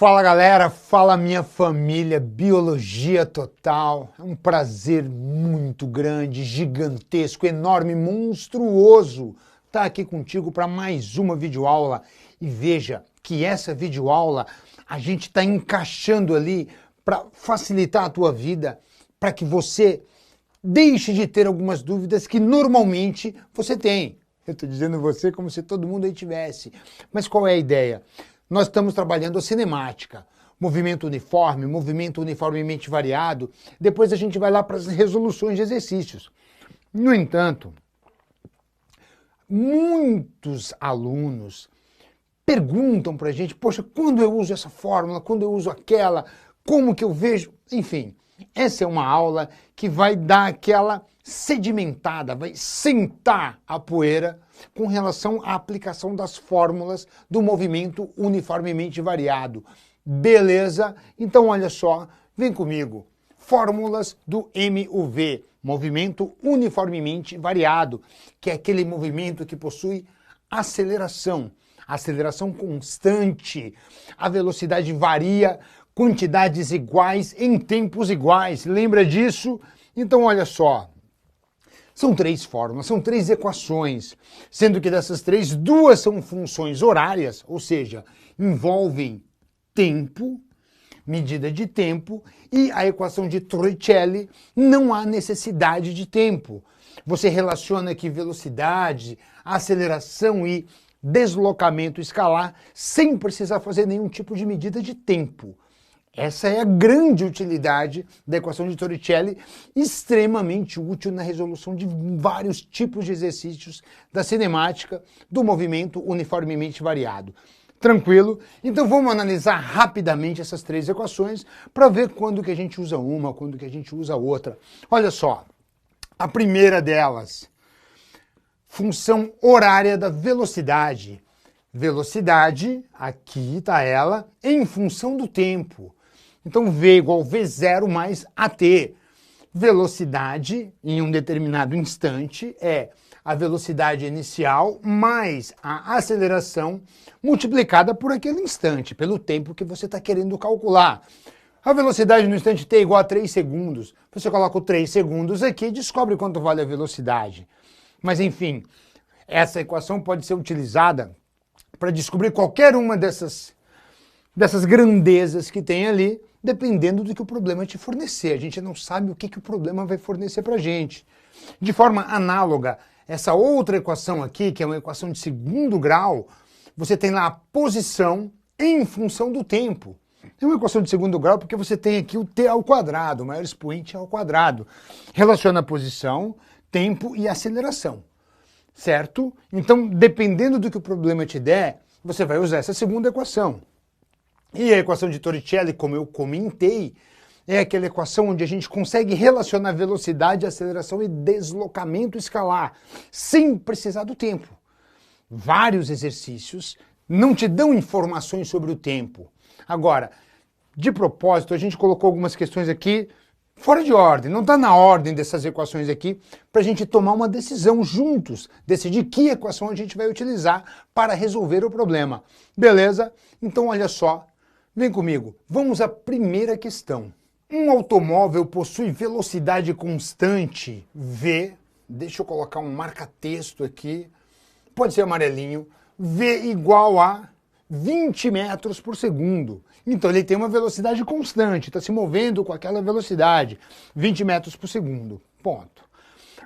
Fala galera, fala minha família, biologia total. É um prazer muito grande, gigantesco, enorme, monstruoso estar aqui contigo para mais uma videoaula. E veja que essa videoaula a gente está encaixando ali para facilitar a tua vida, para que você deixe de ter algumas dúvidas que normalmente você tem. Eu estou dizendo você como se todo mundo aí tivesse. Mas qual é a ideia? Nós estamos trabalhando a cinemática, movimento uniforme, movimento uniformemente variado. Depois a gente vai lá para as resoluções de exercícios. No entanto, muitos alunos perguntam para a gente, poxa, quando eu uso essa fórmula, quando eu uso aquela, como que eu vejo? Enfim, essa é uma aula que vai dar aquela sedimentada, vai sentar a poeira com relação à aplicação das fórmulas do movimento uniformemente variado. Beleza? Então olha só, vem comigo. Fórmulas do MUV, movimento uniformemente variado, que é aquele movimento que possui aceleração constante. A velocidade varia, quantidades iguais em tempos iguais. Lembra disso? Então olha só. São três fórmulas, são três equações, sendo que dessas três, duas são funções horárias, ou seja, envolvem tempo, medida de tempo, e a equação de Torricelli não há necessidade de tempo. Você relaciona aqui velocidade, aceleração e deslocamento escalar sem precisar fazer nenhum tipo de medida de tempo. Essa é a grande utilidade da equação de Torricelli, extremamente útil na resolução de vários tipos de exercícios da cinemática do movimento uniformemente variado. Tranquilo? Então vamos analisar rapidamente essas três equações para ver quando que a gente usa uma, quando que a gente usa outra. Olha só, a primeira delas, função horária da velocidade. Velocidade, aqui está ela, em função do tempo. Então V igual V0 mais AT. Velocidade em um determinado instante é a velocidade inicial mais a aceleração multiplicada por aquele instante, pelo tempo que você está querendo calcular. A velocidade no instante t é igual a 3 segundos. Você coloca o 3 segundos aqui e descobre quanto vale a velocidade. Mas enfim, essa equação pode ser utilizada para descobrir qualquer uma dessas grandezas que tem ali, dependendo do que o problema te fornecer. A gente não sabe o que o problema vai fornecer para a gente. De forma análoga, essa outra equação aqui, que é uma equação de segundo grau, você tem lá a posição em função do tempo. É uma equação de segundo grau porque você tem aqui o t ao quadrado, o maior expoente ao quadrado. Relaciona a posição, tempo e aceleração. Certo? Então, dependendo do que o problema te der, você vai usar essa segunda equação. E a equação de Torricelli, como eu comentei, é aquela equação onde a gente consegue relacionar velocidade, aceleração e deslocamento escalar, sem precisar do tempo. Vários exercícios não te dão informações sobre o tempo. Agora, de propósito, a gente colocou algumas questões aqui fora de ordem, não está na ordem dessas equações aqui, para a gente tomar uma decisão juntos, decidir que equação a gente vai utilizar para resolver o problema. Beleza? Então olha só, vem comigo, vamos à primeira questão. Um automóvel possui velocidade constante, V, deixa eu colocar um marca-texto aqui, pode ser amarelinho, V igual a 20 metros por segundo. Então ele tem uma velocidade constante, está se movendo com aquela velocidade, 20 metros por segundo. Ponto.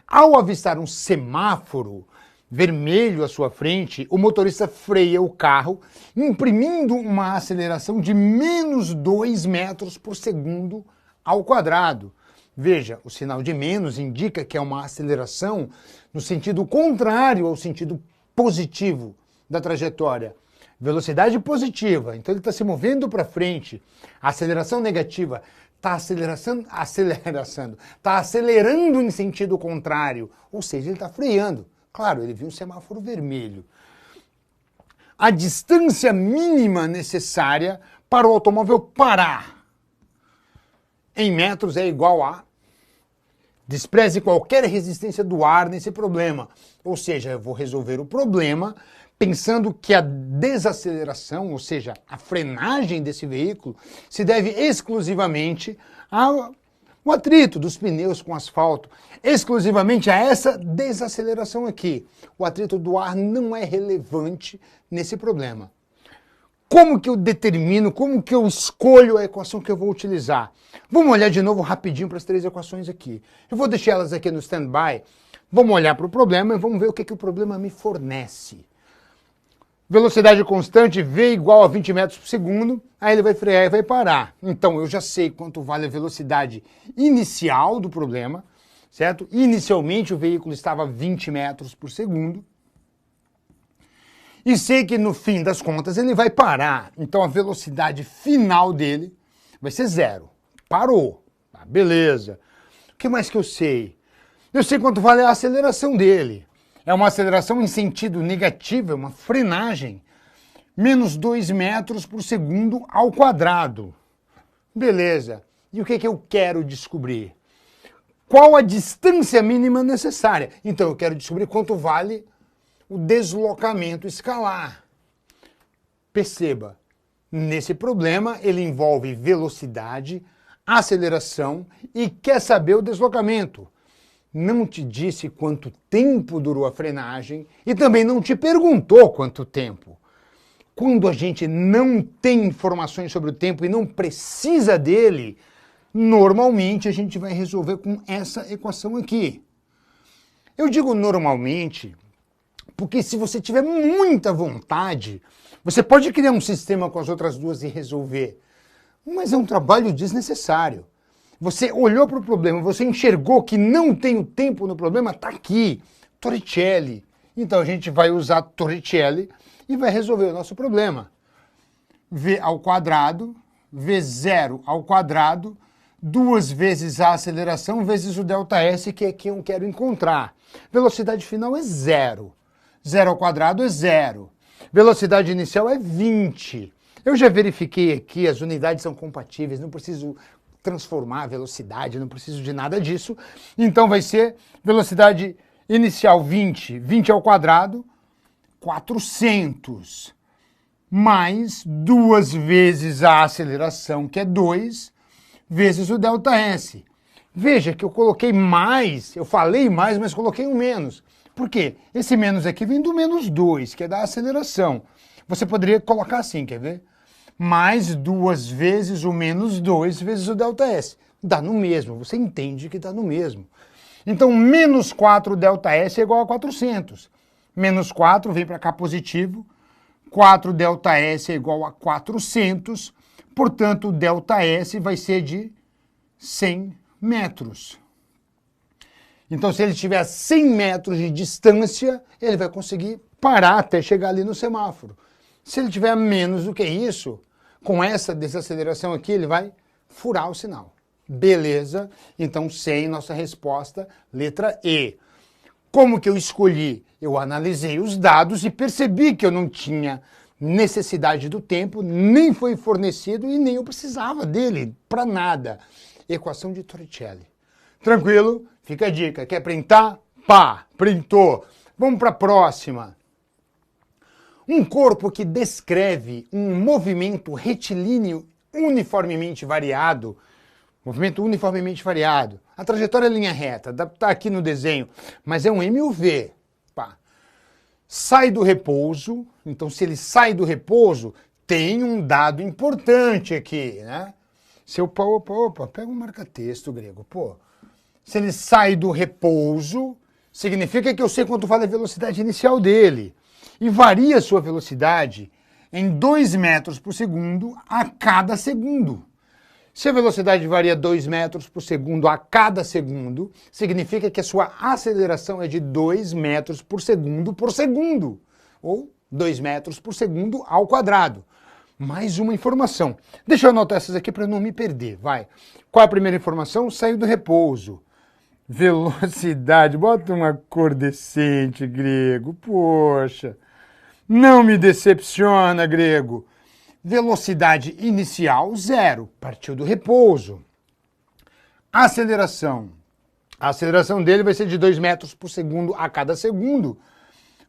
Ao avistar um semáforo vermelho à sua frente, o motorista freia o carro, imprimindo uma aceleração de menos 2 metros por segundo ao quadrado. Veja, o sinal de menos indica que é uma aceleração no sentido contrário ao sentido positivo da trajetória. Velocidade positiva, então ele está se movendo para frente. A aceleração negativa está acelerando em sentido contrário, ou seja, ele está freando. Claro, ele viu um semáforo vermelho. A distância mínima necessária para o automóvel parar em metros é igual a... Despreze qualquer resistência do ar nesse problema. Ou seja, eu vou resolver o problema pensando que a desaceleração, ou seja, a frenagem desse veículo, se deve exclusivamente ao atrito dos pneus com asfalto, exclusivamente a essa desaceleração aqui. O atrito do ar não é relevante nesse problema. Como que eu determino, como que eu escolho a equação que eu vou utilizar? Vamos olhar de novo rapidinho para as três equações aqui. Eu vou deixar elas aqui no stand-by, vamos olhar para o problema e vamos ver o que o problema me fornece. Velocidade constante, V igual a 20 metros por segundo, aí ele vai frear e vai parar. Então eu já sei quanto vale a velocidade inicial do problema, certo? Inicialmente o veículo estava a 20 metros por segundo. E sei que no fim das contas ele vai parar. Então a velocidade final dele vai ser 0. Parou. Tá, beleza. O que mais que eu sei? Eu sei quanto vale a aceleração dele. É uma aceleração em sentido negativo, é uma frenagem. Menos 2 metros por segundo ao quadrado. Beleza. E o que eu quero descobrir? Qual a distância mínima necessária? Então eu quero descobrir quanto vale o deslocamento escalar. Perceba, nesse problema ele envolve velocidade, aceleração e quer saber o deslocamento. Não te disse quanto tempo durou a frenagem e também não te perguntou quanto tempo. Quando a gente não tem informações sobre o tempo e não precisa dele, normalmente a gente vai resolver com essa equação aqui. Eu digo normalmente porque se você tiver muita vontade, você pode criar um sistema com as outras duas e resolver. Mas é um trabalho desnecessário. Você olhou para o problema, você enxergou que não tem o tempo no problema, está aqui, Torricelli. Então a gente vai usar Torricelli e vai resolver o nosso problema. V ao quadrado, V0 ao quadrado, 2 vezes a aceleração vezes o ΔS, que é que eu quero encontrar. Velocidade final é 0. 0 ao quadrado é 0. Velocidade inicial é 20. Eu já verifiquei aqui, as unidades são compatíveis, não preciso transformar a velocidade, não preciso de nada disso. Então vai ser velocidade inicial 20, 20 ao quadrado, 400, mais 2 vezes a aceleração, que é 2, vezes o ΔS. Veja que eu coloquei mais, eu falei mais, mas coloquei um menos. Por quê? Esse menos aqui vem do menos 2, que é da aceleração. Você poderia colocar assim, quer ver? Mais 2 vezes o menos 2 vezes o ΔS. Dá no mesmo, você entende que dá no mesmo. Então, menos 4 ΔS é igual a 400. Menos 4 vem para cá positivo. 4 ΔS é igual a 400. Portanto, o ΔS vai ser de 100 metros. Então, se ele tiver a 100 metros de distância, ele vai conseguir parar até chegar ali no semáforo. Se ele tiver menos do que isso, com essa desaceleração aqui, ele vai furar o sinal. Beleza? Então, sem nossa resposta, letra E. Como que eu escolhi? Eu analisei os dados e percebi que eu não tinha necessidade do tempo, nem foi fornecido e nem eu precisava dele para nada. Equação de Torricelli. Tranquilo? Fica a dica. Quer printar? Pá, printou. Vamos para a próxima. Um corpo que descreve um movimento retilíneo uniformemente variado. Movimento uniformemente variado. A trajetória é linha reta, está aqui no desenho, mas é um MUV. Pá. Sai do repouso, então se ele sai do repouso, tem um dado importante aqui, né? Se eu, opa, pega um marca-texto grego, pô. Se ele sai do repouso, significa que eu sei quanto vale a velocidade inicial dele. E varia a sua velocidade em 2 metros por segundo a cada segundo. Se a velocidade varia 2 metros por segundo a cada segundo, significa que a sua aceleração é de 2 metros por segundo, ou 2 metros por segundo ao quadrado. Mais uma informação. Deixa eu anotar essas aqui para não me perder, vai. Qual a primeira informação? Saiu do repouso. Velocidade, bota uma cor decente, grego, poxa. Não me decepciona, grego. Velocidade inicial, 0, partiu do repouso. Aceleração. A aceleração dele vai ser de 2 metros por segundo a cada segundo.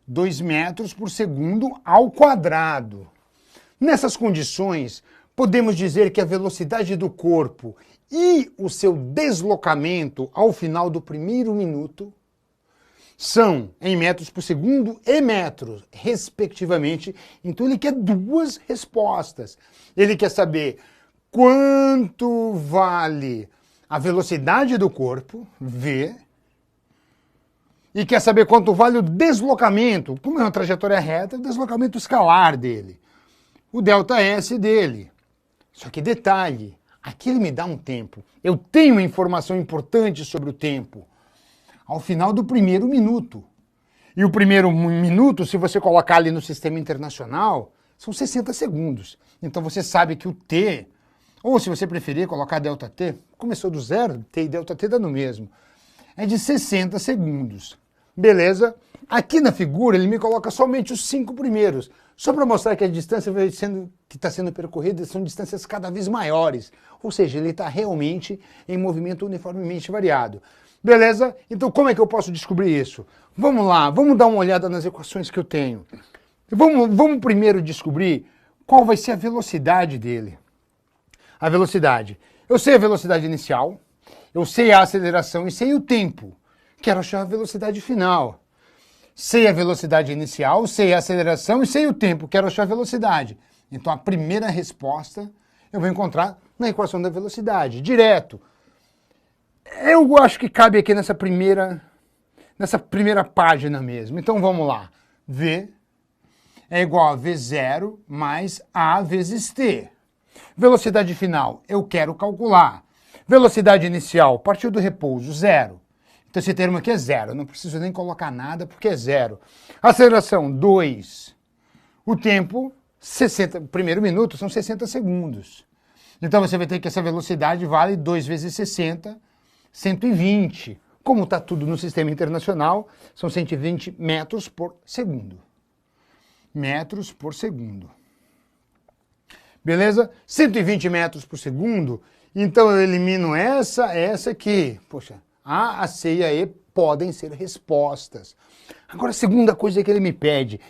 2 metros por segundo ao quadrado. Nessas condições, podemos dizer que a velocidade do corpo e o seu deslocamento ao final do primeiro minuto são em metros por segundo e metros, respectivamente. Então ele quer duas respostas. Ele quer saber quanto vale a velocidade do corpo, v, e quer saber quanto vale o deslocamento, como é uma trajetória reta, o deslocamento escalar dele, o ΔS dele. Só que detalhe, aqui ele me dá um tempo. Eu tenho uma informação importante sobre o tempo ao final do primeiro minuto. E o primeiro minuto, se você colocar ali no sistema internacional, são 60 segundos. Então você sabe que o T, ou se você preferir colocar ΔT, começou do zero, T e ΔT dá no mesmo, é de 60 segundos. Beleza? Aqui na figura ele me coloca somente os 5 primeiros, só para mostrar que a distância que está sendo percorrida são distâncias cada vez maiores. Ou seja, ele está realmente em movimento uniformemente variado. Beleza? Então como é que eu posso descobrir isso? Vamos lá, vamos dar uma olhada nas equações que eu tenho. Vamos primeiro descobrir qual vai ser a velocidade dele. A velocidade. Eu sei a velocidade inicial, eu sei a aceleração e sei o tempo. Quero achar a velocidade final. Sei a velocidade inicial, sei a aceleração e sei o tempo. Quero achar a velocidade. Então a primeira resposta eu vou encontrar na equação da velocidade, direto. Eu acho que cabe aqui nessa primeira página mesmo. Então vamos lá. V é igual a V0 mais A vezes T. Velocidade final, eu quero calcular. Velocidade inicial, partiu do repouso, 0. Então esse termo aqui é 0, eu não preciso nem colocar nada porque é 0. Aceleração, 2. O tempo, 60, primeiro minuto, são 60 segundos. Então você vai ter que essa velocidade vale 2 vezes 60, 120. Como está tudo no sistema internacional, são 120 metros por segundo. Metros por segundo. Beleza? 120 metros por segundo, então eu elimino essa aqui. Poxa, A, C e a E podem ser respostas. Agora a segunda coisa que ele me pede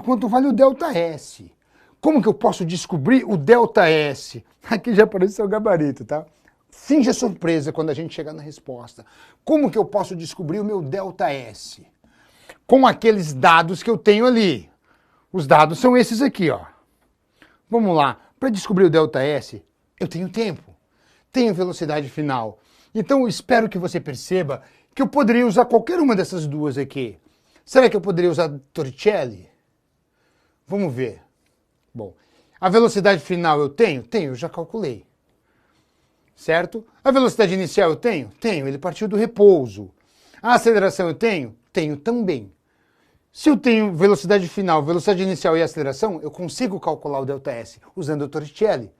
quanto vale o ΔS. Como que eu posso descobrir o ΔS? Aqui já apareceu o gabarito, tá? Finge a surpresa quando a gente chegar na resposta. Como que eu posso descobrir o meu ΔS? Com aqueles dados que eu tenho ali. Os dados são esses aqui, ó. Vamos lá, para descobrir o ΔS, eu tenho tempo, tenho velocidade final. Então eu espero que você perceba que eu poderia usar qualquer uma dessas duas aqui. Será que eu poderia usar Torricelli? Vamos ver. Bom, a velocidade final eu tenho? Tenho, eu já calculei. Certo? A velocidade inicial eu tenho? Tenho, ele partiu do repouso. A aceleração eu tenho? Tenho também. Se eu tenho velocidade final, velocidade inicial e aceleração, eu consigo calcular o ΔS usando o Torricelli.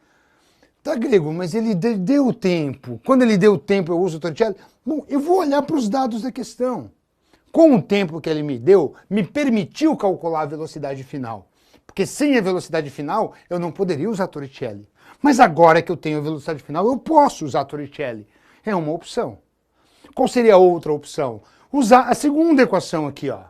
Tá, Grego, mas ele deu o tempo. Quando ele deu o tempo, eu uso o Torricelli? Bom, eu vou olhar para os dados da questão. Com o tempo que ele me deu, me permitiu calcular a velocidade final. Porque sem a velocidade final, eu não poderia usar Torricelli. Mas agora que eu tenho a velocidade final, eu posso usar Torricelli. É uma opção. Qual seria a outra opção? Usar a segunda equação aqui, ó.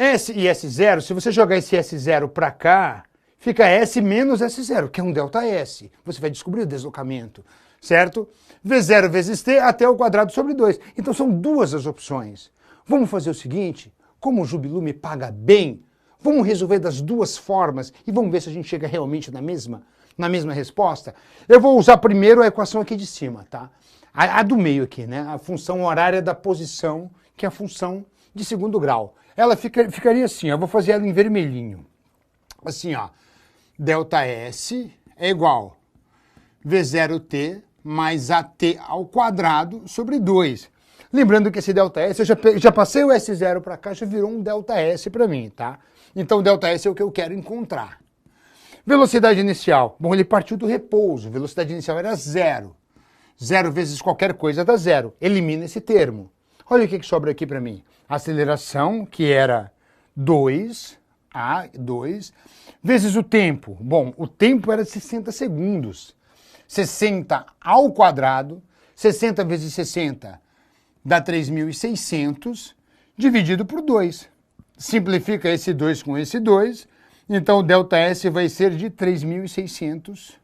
S e S0, se você jogar esse S0 para cá, fica S menos S0, que é um ΔS. Você vai descobrir o deslocamento, certo? V0 vezes T até o quadrado sobre 2. Então são duas as opções. Vamos fazer o seguinte, como o Jubilu me paga bem, vamos resolver das duas formas e vamos ver se a gente chega realmente na mesma resposta. Eu vou usar primeiro a equação aqui de cima, tá? A do meio aqui, né? A função horária da posição, que é a função de segundo grau. Ela ficaria assim, ó, eu vou fazer ela em vermelhinho. Assim, ó, ΔS é igual V0T mais AT ao quadrado sobre 2. Lembrando que esse ΔS, eu já passei o S0 para cá, já virou um ΔS para mim, tá? Então ΔS é o que eu quero encontrar. Velocidade inicial. Bom, ele partiu do repouso, velocidade inicial era 0. 0 vezes qualquer coisa dá 0. Elimina esse termo. Olha o que sobra aqui para mim. Aceleração, que era 2, A2, vezes o tempo. Bom, o tempo era 60 segundos. 60 ao quadrado, 60 vezes 60 dá 3.600, dividido por 2. Simplifica esse 2 com esse 2, então o ΔS vai ser de 3.600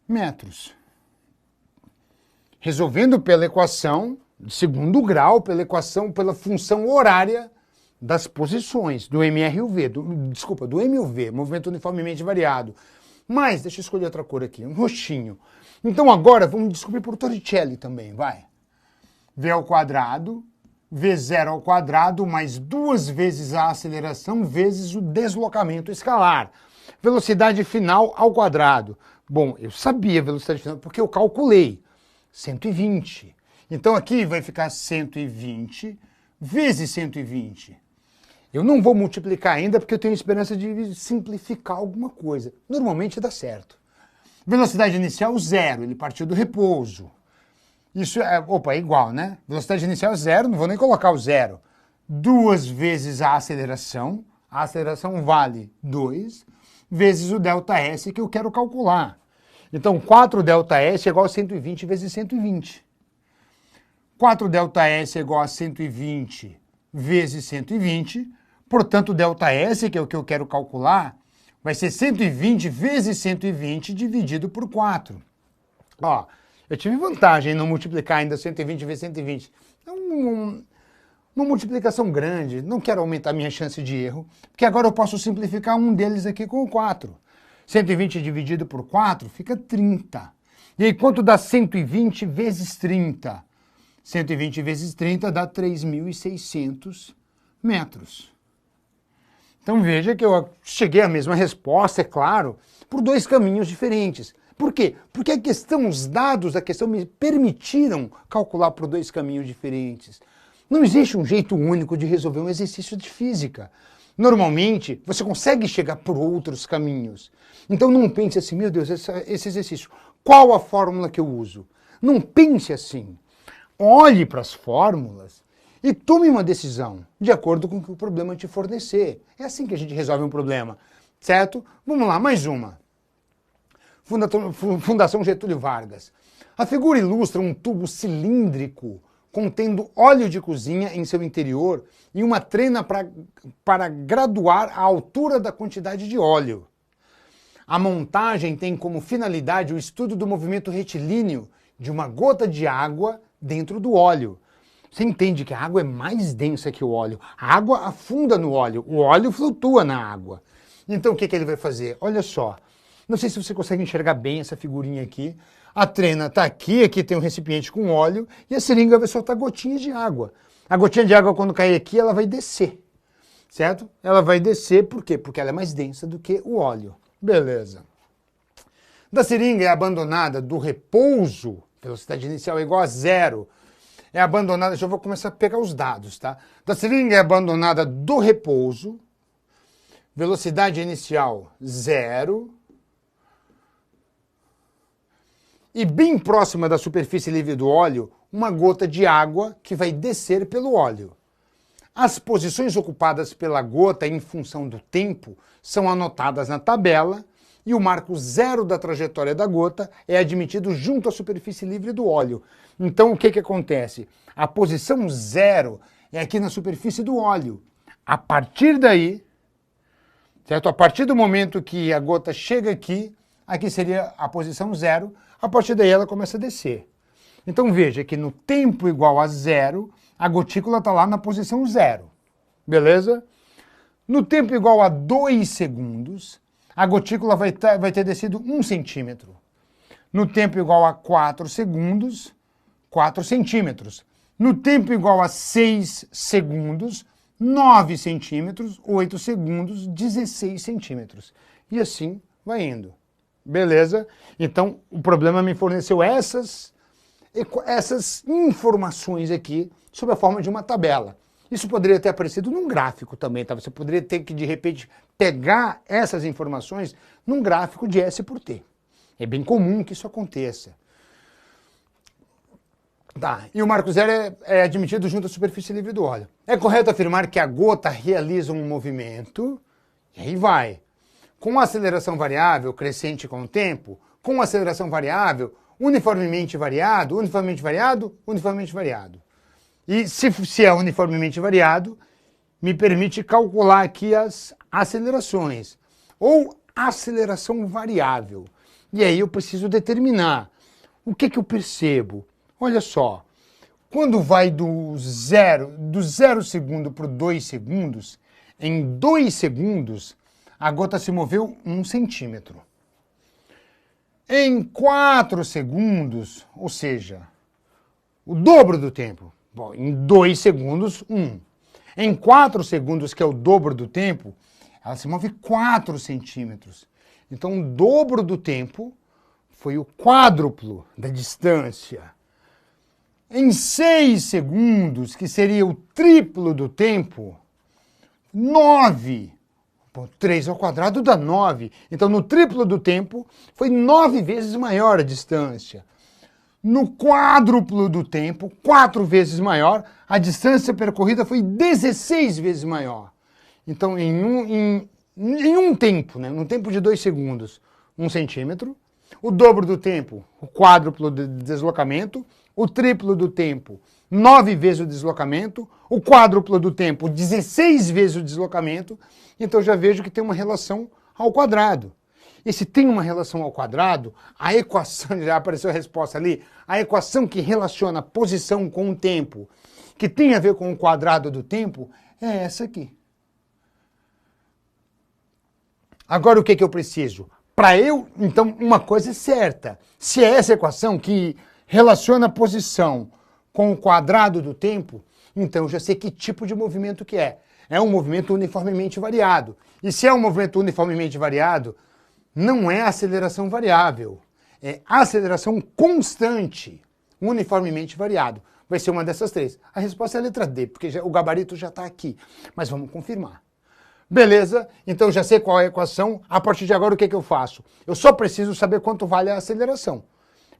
metros. Resolvendo pela equação de segundo grau, pela função horária das posições do MRUV, do MUV, movimento uniformemente variado. Mas, deixa eu escolher outra cor aqui, um roxinho. Então agora vamos descobrir por Torricelli também, vai. V ao quadrado, V0 ao quadrado, mais 2 vezes a aceleração, vezes o deslocamento escalar. Velocidade final ao quadrado. Bom, eu sabia a velocidade final porque eu calculei. 120. Então aqui vai ficar 120 vezes 120. Eu não vou multiplicar ainda porque eu tenho esperança de simplificar alguma coisa. Normalmente dá certo. Velocidade inicial 0, ele partiu do repouso. Isso é, é igual, né? Velocidade inicial 0, não vou nem colocar o 0. 2 vezes a aceleração vale 2, vezes o ΔS que eu quero calcular. Então 4 ΔS é igual a 120 vezes 120. 4 ΔS é igual a 120 vezes 120, portanto, ΔS, que é o que eu quero calcular, vai ser 120 vezes 120 dividido por 4. Ó, eu tive vantagem em não multiplicar ainda 120 vezes 120. É uma multiplicação grande, não quero aumentar minha chance de erro, porque agora eu posso simplificar um deles aqui com o 4. 120 dividido por 4 fica 30. E aí quanto dá 120 vezes 30? 120 vezes 30 dá 3.600 metros. Então veja que eu cheguei à mesma resposta, é claro, por 2 caminhos diferentes. Por quê? Porque os dados da questão me permitiram calcular por 2 caminhos diferentes. Não existe um jeito único de resolver um exercício de física. Normalmente, você consegue chegar por outros caminhos. Então não pense assim, meu Deus, esse exercício, qual a fórmula que eu uso? Não pense assim. Olhe para as fórmulas e tome uma decisão de acordo com o que o problema te fornecer. É assim que a gente resolve um problema, certo? Vamos lá, mais uma. Fundação Getúlio Vargas. A figura ilustra um tubo cilíndrico contendo óleo de cozinha em seu interior e uma trena para graduar a altura da quantidade de óleo. A montagem tem como finalidade o estudo do movimento retilíneo de uma gota de água dentro do óleo. Você entende que a água é mais densa que o óleo. A água afunda no óleo, o óleo flutua na água. Então o que ele vai fazer? Olha só, não sei se você consegue enxergar bem essa figurinha aqui. A trena está aqui, aqui tem um recipiente com óleo e a seringa vai soltar gotinhas de água. A gotinha de água quando cair aqui, ela vai descer, certo? Ela vai descer por quê? Porque ela é mais densa do que o óleo. Beleza. Da seringa é abandonada do repouso, velocidade inicial é igual a 0. É abandonada, já vou começar a pegar os dados, tá? Da seringa é abandonada do repouso, velocidade inicial 0, e bem próxima da superfície livre do óleo, uma gota de água que vai descer pelo óleo. As posições ocupadas pela gota em função do tempo são anotadas na tabela e o marco 0 da trajetória da gota é admitido junto à superfície livre do óleo. Então o que acontece? A posição 0 é aqui na superfície do óleo. A partir daí, certo? A partir do momento que a gota chega aqui, aqui seria a posição 0, a partir daí ela começa a descer. Então veja que no tempo igual a 0, a gotícula está lá na posição 0, beleza? No tempo igual a 2 segundos, a gotícula vai ter descido 1 centímetro. No tempo igual a 4 segundos, 4 centímetros. No tempo igual a 6 segundos, 9 centímetros, 8 segundos, 16 centímetros. E assim vai indo. Beleza? Então, o problema me forneceu essas informações aqui sob a forma de uma tabela. Isso poderia ter aparecido num gráfico também, tá? Você poderia ter que, de repente, pegar essas informações num gráfico de S por T. É bem comum que isso aconteça. Tá, e o marco 0 é admitido junto à superfície livre do óleo. É correto afirmar que a gota realiza um movimento, e aí vai, com aceleração variável, crescente com o tempo, com aceleração variável, uniformemente variado, uniformemente variado, uniformemente variado. E se é uniformemente variado, me permite calcular aqui as acelerações, ou aceleração variável. E aí eu preciso determinar o que eu percebo. Olha só, quando vai do 0 segundo para 2 segundos, em 2 segundos, a gota se moveu 1 centímetro. Em 4 segundos, ou seja, o dobro do tempo. Bom, em 2 segundos, 1. Em 4 segundos, que é o dobro do tempo, ela se move 4 centímetros. Então, o dobro do tempo foi o quádruplo da distância. Em 6 segundos, que seria o triplo do tempo, 9. Bom, 3 ao quadrado dá 9. Então, no triplo do tempo, foi 9 vezes maior a distância. No quádruplo do tempo, 4 vezes maior, a distância percorrida foi 16 vezes maior. Então, em um tempo, né, no tempo de 2 segundos, 1 centímetro, o dobro do tempo, o quádruplo de deslocamento, o triplo do tempo, 9 vezes o deslocamento, o quádruplo do tempo, 16 vezes o deslocamento, então já vejo que tem uma relação ao quadrado. E se tem uma relação ao quadrado, a equação, já apareceu a resposta ali, a equação que relaciona a posição com o tempo, que tem a ver com o quadrado do tempo, é essa aqui. Agora o que eu preciso? Para eu, então, uma coisa é certa. Se é essa equação que relaciona a posição com o quadrado do tempo, então eu já sei que tipo de movimento que é. É um movimento uniformemente variado. E se é um movimento uniformemente variado, não é aceleração variável, é aceleração constante, uniformemente variado. Vai ser uma dessas três. A resposta é a letra D, porque o gabarito já está aqui. Mas vamos confirmar. Beleza? Então já sei qual é a equação. A partir de agora, o que eu faço? Eu só preciso saber quanto vale a aceleração,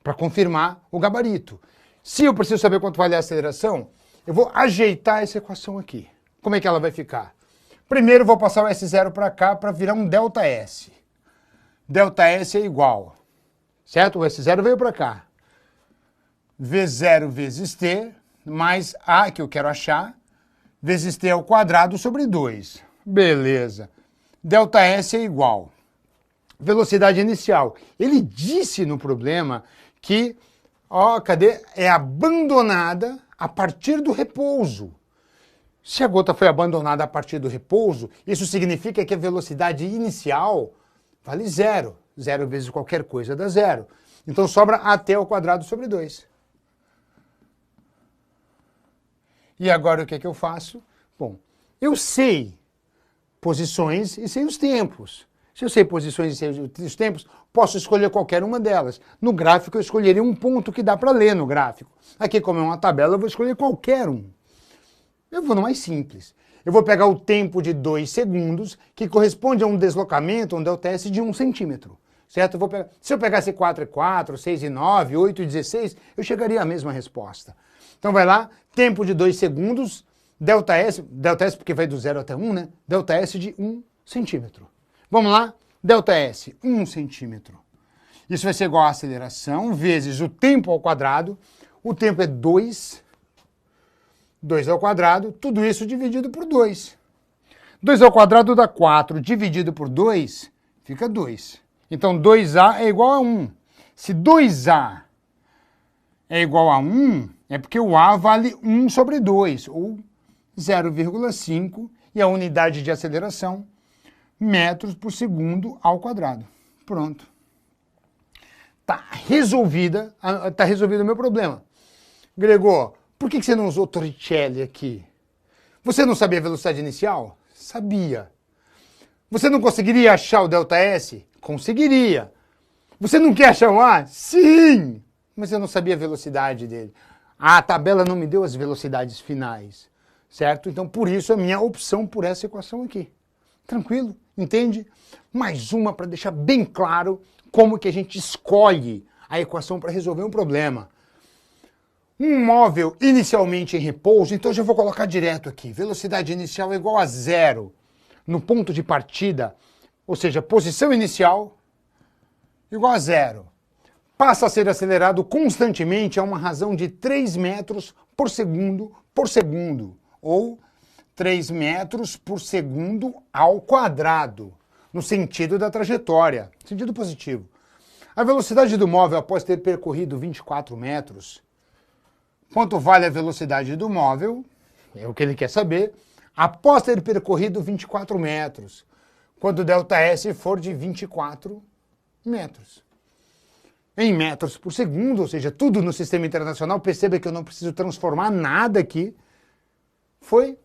para confirmar o gabarito. Se eu preciso saber quanto vale a aceleração, eu vou ajeitar essa equação aqui. Como é que ela vai ficar? Primeiro, eu vou passar o S0 para cá para virar um ΔS. ΔS é igual, certo? O S0 veio para cá. V0 vezes T, mais A, que eu quero achar, vezes T ao quadrado sobre 2. Beleza. ΔS é igual. Velocidade inicial. Ele disse no problema que, cadê? É abandonada a partir do repouso. Se a gota foi abandonada a partir do repouso, isso significa que a velocidade inicial vale 0. 0 vezes qualquer coisa dá 0. Então sobra AT ao quadrado sobre 2. E agora o que eu faço? Bom, eu sei posições e sei os tempos. Se eu sei posições e sei os tempos, posso escolher qualquer uma delas. No gráfico eu escolheria um ponto que dá para ler no gráfico. Aqui, como é uma tabela, eu vou escolher qualquer um. Eu vou no mais simples. Eu vou pegar o tempo de 2 segundos, que corresponde a um deslocamento, um ΔS de 1 centímetro. Certo? Se eu pegasse 4,4, 6,9, 8,16, eu chegaria à mesma resposta. Então vai lá, tempo de 2 segundos, ΔS porque vai do 0 até 1, né? ΔS de 1 centímetro. Vamos lá? ΔS, 1 centímetro. Isso vai ser igual a aceleração vezes o tempo ao quadrado. O tempo é 2 ao quadrado, tudo isso dividido por 2. 2 ao quadrado dá 4, dividido por 2, fica 2. Então 2A é igual a 1. Se 2A é igual a 1, é porque o A vale 1 sobre 2, ou 0,5, e a unidade de aceleração, metros por segundo ao quadrado. Pronto. Está resolvido o meu problema. Gregor, por que você não usou Torricelli aqui? Você não sabia a velocidade inicial? Sabia. Você não conseguiria achar o ΔS? Conseguiria. Você não quer achar o A? Sim! Mas eu não sabia a velocidade dele. A tabela não me deu as velocidades finais, certo? Então, por isso, a minha opção por essa equação aqui. Tranquilo? Entende? Mais uma para deixar bem claro como que a gente escolhe a equação para resolver um problema. Um móvel inicialmente em repouso, então eu já vou colocar direto aqui. Velocidade inicial é igual a 0 no ponto de partida, ou seja, posição inicial igual a 0. Passa a ser acelerado constantemente a uma razão de 3 metros por segundo por segundo, ou 3 metros por segundo ao quadrado, no sentido da trajetória, sentido positivo. A velocidade do móvel após ter percorrido 24 metros, quanto vale a velocidade do móvel, é o que ele quer saber, após ter percorrido 24 metros, quando o ΔS for de 24 metros. Em metros por segundo, ou seja, tudo no sistema internacional, perceba que eu não preciso transformar nada aqui, foi.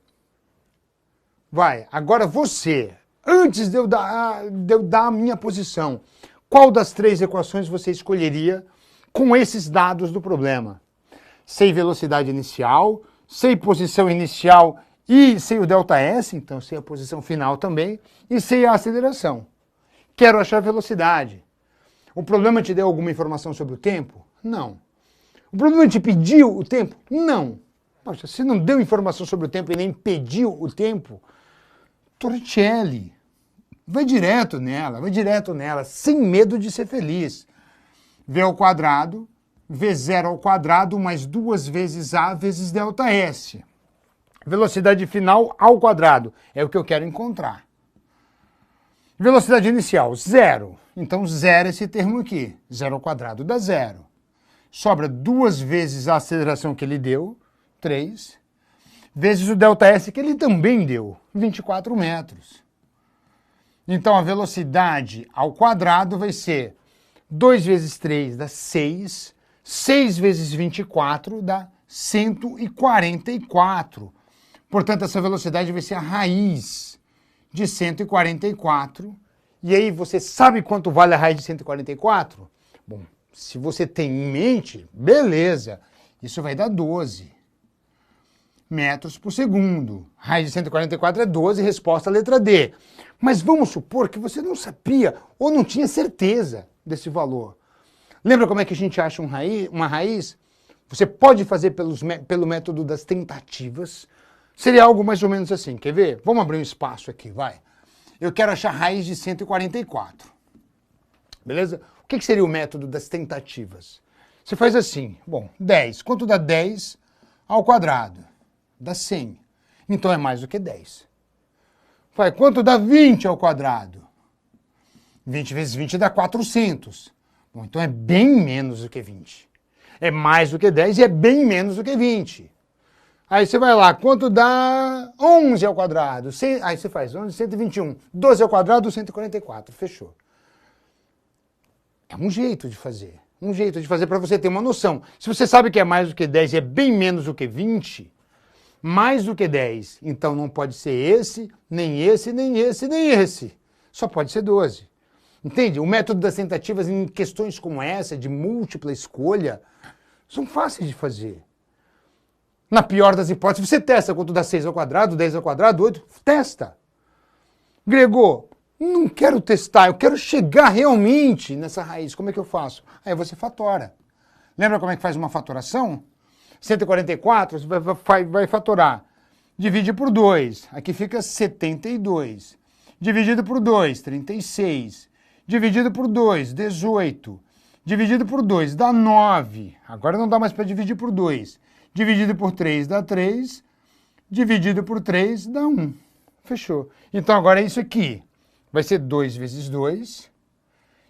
Vai, agora você, antes de eu dar a minha posição, qual das 3 equações você escolheria com esses dados do problema? Sei velocidade inicial, sei posição inicial e sei o ΔS, então sei a posição final também, e sei a aceleração. Quero achar velocidade. O problema te deu alguma informação sobre o tempo? Não. O problema te pediu o tempo? Não. Poxa, se não deu informação sobre o tempo e nem pediu o tempo, Torricelli, vai direto nela, sem medo de ser feliz. V ao quadrado, V0 ao quadrado mais 2 vezes A vezes ΔS. Velocidade final ao quadrado, é o que eu quero encontrar. Velocidade inicial, 0. Então, 0 esse termo aqui. 0 ao quadrado dá 0. Sobra 2 vezes a aceleração que ele deu, 3, vezes o ΔS que ele também deu, 24 metros. Então, a velocidade ao quadrado vai ser 2 vezes 3 dá 6, 6 vezes 24 dá 144. Portanto, essa velocidade vai ser a raiz de 144. E aí, você sabe quanto vale a raiz de 144? Bom, se você tem em mente, beleza, isso vai dar 12 metros por segundo. Raiz de 144 é 12, resposta letra D. Mas vamos supor que você não sabia ou não tinha certeza desse valor. Lembra como é que a gente acha uma raiz? Você pode fazer pelo método das tentativas. Seria algo mais ou menos assim. Quer ver? Vamos abrir um espaço aqui, vai. Eu quero achar a raiz de 144. Beleza? O que seria o método das tentativas? Você faz assim. Bom, 10. Quanto dá 10 ao quadrado? Dá 100. Então é mais do que 10. Vai, quanto dá 20 ao quadrado? 20 vezes 20 dá 400. Bom, então é bem menos do que 20. É mais do que 10 e é bem menos do que 20. Aí você vai lá, quanto dá 11 ao quadrado? Aí você faz 11, 121. 12 ao quadrado, 144. Fechou. É um jeito de fazer. Um jeito de fazer para você ter uma noção. Se você sabe que é mais do que 10 e é bem menos do que 20, mais do que 10, então não pode ser esse, nem esse, nem esse, nem esse. Só pode ser 12. Entende? O método das tentativas em questões como essa, de múltipla escolha, são fáceis de fazer. Na pior das hipóteses, você testa quanto dá 6 ao quadrado, 10 ao quadrado, 8, testa. Gregor, não quero testar, eu quero chegar realmente nessa raiz. Como é que eu faço? Aí você fatora. Lembra como é que faz uma fatoração? 144, você vai fatorar. Divide por 2, aqui fica 72. Dividido por 2, 36. Dividido por 2, 18. Dividido por 2 dá 9. Agora não dá mais para dividir por 2. Dividido por 3 dá 3. Dividido por 3 dá 1. Fechou. Então agora é isso aqui. Vai ser 2 vezes 2,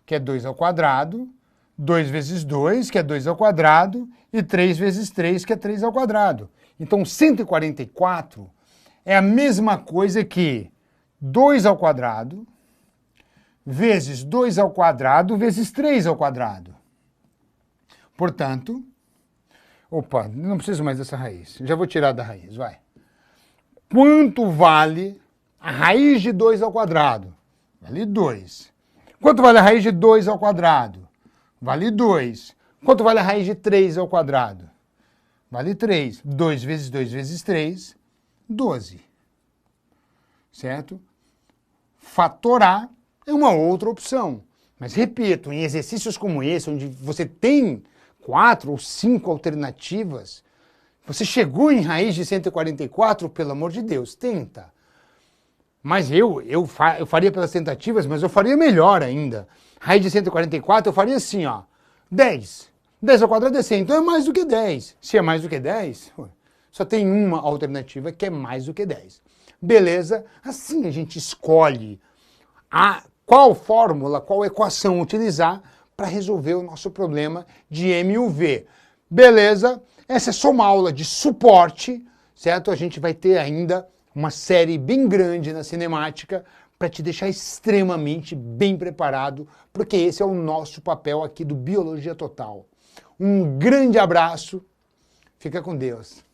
que é 2 ao quadrado. 2 vezes 2, que é 2 ao quadrado. E 3 vezes 3, que é 3 ao quadrado. Então 144 é a mesma coisa que 2 ao quadrado vezes 2 ao quadrado vezes 3 ao quadrado. Portanto, opa, não preciso mais dessa raiz. Já vou tirar da raiz, vai. Quanto vale a raiz de 2 ao quadrado? Vale 2. Quanto vale a raiz de 2 ao quadrado? Vale 2. Quanto vale a raiz de 3 ao quadrado? Vale 3. 2 vezes 2 vezes 3, 12. Certo? Fatorar é uma outra opção. Mas, repito, em exercícios como esse, onde você tem 4 ou 5 alternativas, você chegou em raiz de 144, pelo amor de Deus, tenta. Mas eu faria pelas tentativas, mas eu faria melhor ainda. Raiz de 144 eu faria assim, ó, 10. 10 ao quadrado é 100, então é mais do que 10. Se é mais do que 10, só tem uma alternativa que é mais do que 10. Beleza? Assim a gente escolhe qual fórmula, qual equação utilizar para resolver o nosso problema de M e U V. Beleza? Essa é só uma aula de suporte, certo? A gente vai ter ainda uma série bem grande na cinemática para te deixar extremamente bem preparado, porque esse é o nosso papel aqui do Biologia Total. Um grande abraço, fica com Deus.